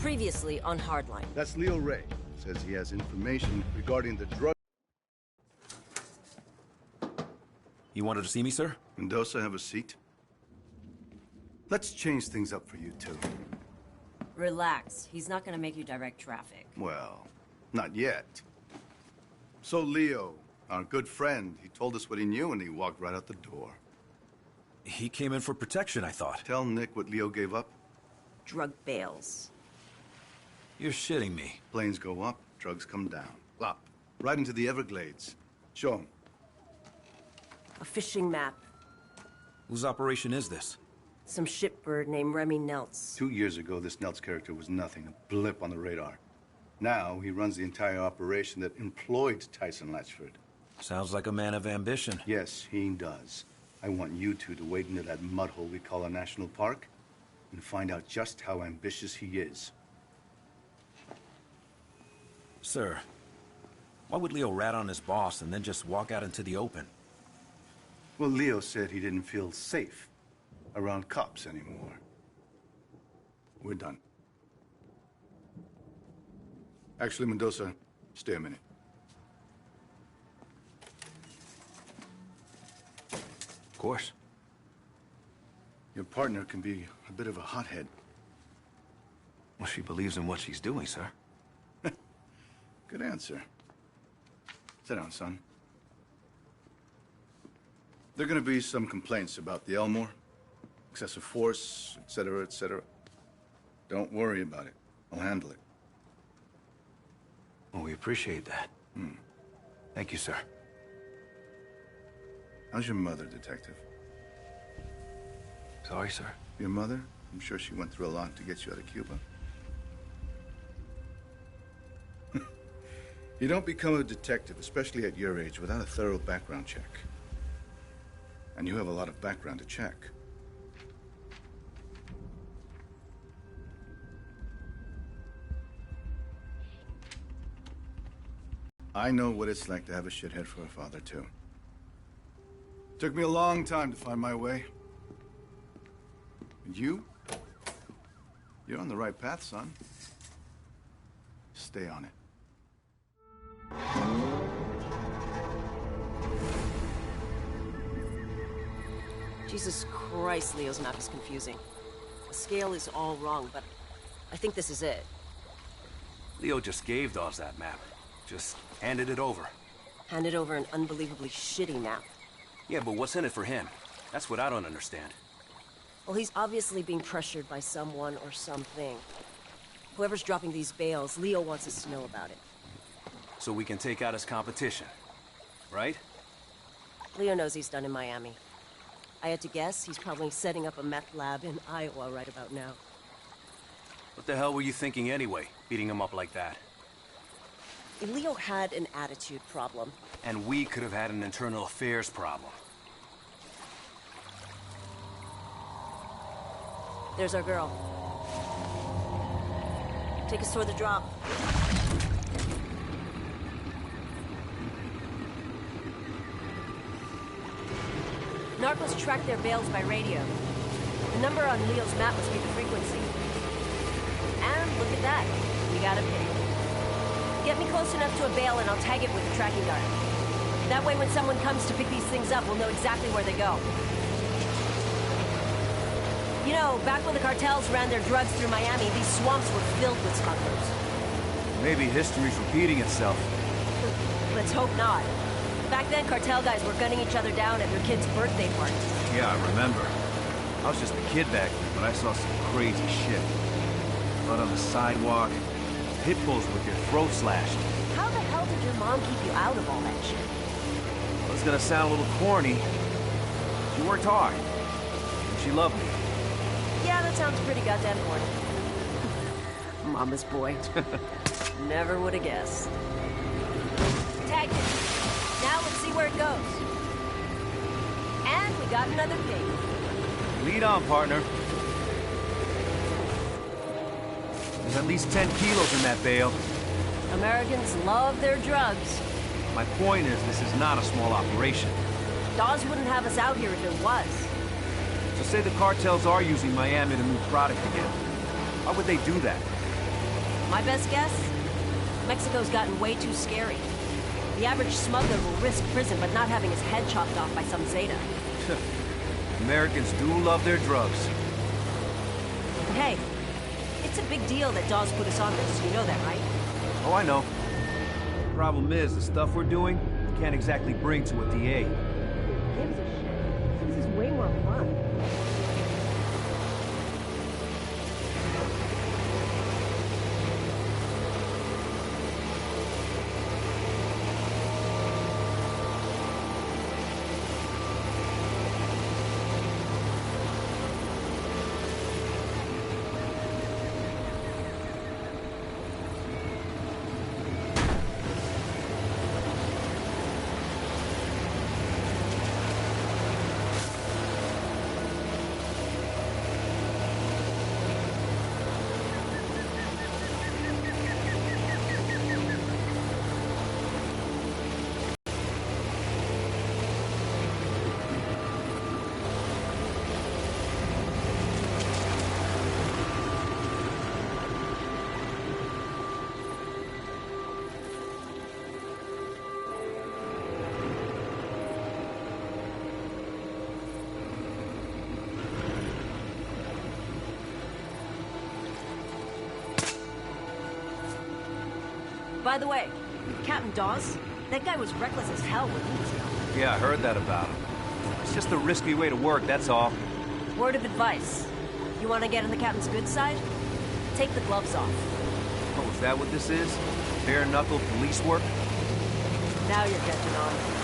Previously on Hardline. That's Leo Ray. Says he has information regarding the drug... You wanted to see me, sir? Mendoza, have a seat. Let's change things up for you two. Relax. He's not gonna make you direct traffic. Well, not yet. So Leo, our good friend, he told us what he knew and he walked right out the door. He came in for protection, I thought. Tell Nick what Leo gave up. Drug bales. You're shitting me. Planes go up, drugs come down. Up. Right into the Everglades. Show him. A fishing map. Whose operation is this? Some shipbird named Remy Neltz. 2 years ago, this Neltz character was nothing, a blip on the radar. Now, he runs the entire operation that employed Tyson Latchford. Sounds like a man of ambition. Yes, he does. I want you two to wade into that mud hole we call a national park and find out just how ambitious he is. Sir, why would Leo rat on his boss and then just walk out into the open? Well, Leo said he didn't feel safe around cops anymore. We're done. Actually, Mendoza, stay a minute. Of course. Your partner can be a bit of a hothead. Well, she believes in what she's doing, sir. Good answer. Sit down, son. There are gonna be some complaints about the Elmore. Excessive force, etc., etc. Don't worry about it. I'll handle it. Well, we appreciate that. Thank you, sir. How's your mother, Detective? Sorry, sir. Your mother? I'm sure she went through a lot to get you out of Cuba. You don't become a detective, especially at your age, without a thorough background check. And you have a lot of background to check. I know what it's like to have a shithead for a father, too. Took me a long time to find my way. And you? You're on the right path, son. Stay on it. Jesus Christ, Leo's map is confusing. The scale is all wrong, but I think this is it. Leo just gave Dawes that map. Just handed it over. Handed over an unbelievably shitty map. Yeah, but what's in it for him? That's what I don't understand. Well, he's obviously being pressured by someone or something. Whoever's dropping these bales, Leo wants us to know about it. So we can take out his competition, right? Leo knows he's done in Miami. I had to guess he's probably setting up a meth lab in Iowa right about now. What the hell were you thinking anyway, beating him up like that? Leo had an attitude problem. And we could have had an internal affairs problem. There's our girl. Take us toward the drop. Narcos track their bales by radio. The number on Leo's map must be the frequency. And look at that. We got a ping. Get me close enough to a bale and I'll tag it with a tracking dart. That way when someone comes to pick these things up, we'll know exactly where they go. You know, back when the cartels ran their drugs through Miami, these swamps were filled with smugglers. Maybe history's repeating itself. Let's hope not. Back then, cartel guys were gunning each other down at their kids' birthday parties. Yeah, I remember. I was just a kid back then, but I saw some crazy shit. Blood on the sidewalk, pit bulls with their throats slashed. How the hell did your mom keep you out of all that shit? Well, it's gonna sound a little corny. She worked hard. And she loved me. Yeah, that sounds pretty goddamn corny. Mama's boy. Never would have guessed. Tagged it. Now let's see where it goes. And we got another ping. Lead on, partner. There's at least 10 kilos in that bale. Americans love their drugs. My point is, this is not a small operation. Dawes wouldn't have us out here if it was. So say the cartels are using Miami to move product again. Why would they do that? My best guess? Mexico's gotten way too scary. The average smuggler will risk prison but not having his head chopped off by some Zeta. Americans do love their drugs. And hey, it's a big deal that Dawes put us on this. You know that, right? Oh, I know. Problem is, the stuff we're doing can't exactly bring to a DA. Gives a shit. This is way more fun. By the way, Captain Dawes, that guy was reckless as hell when he was young. Yeah, I heard that about him. It's just a risky way to work, that's all. Word of advice. You want to get on the captain's good side? Take the gloves off. Oh, is that what this is? Bare-knuckle police work? Now you're catching on.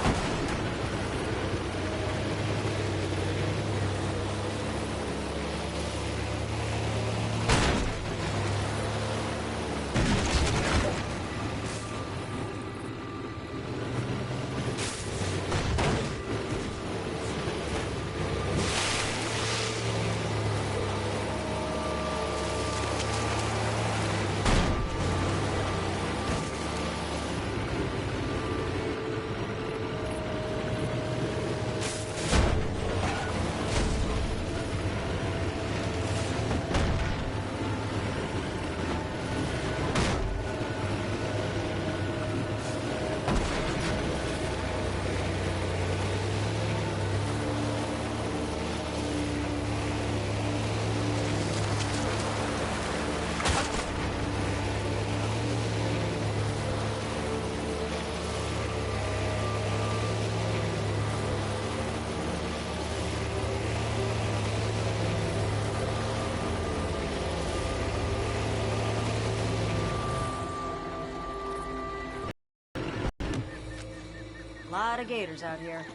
Lot of gators out here.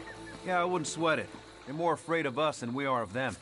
Yeah, I wouldn't sweat it. They're more afraid of us than we are of them.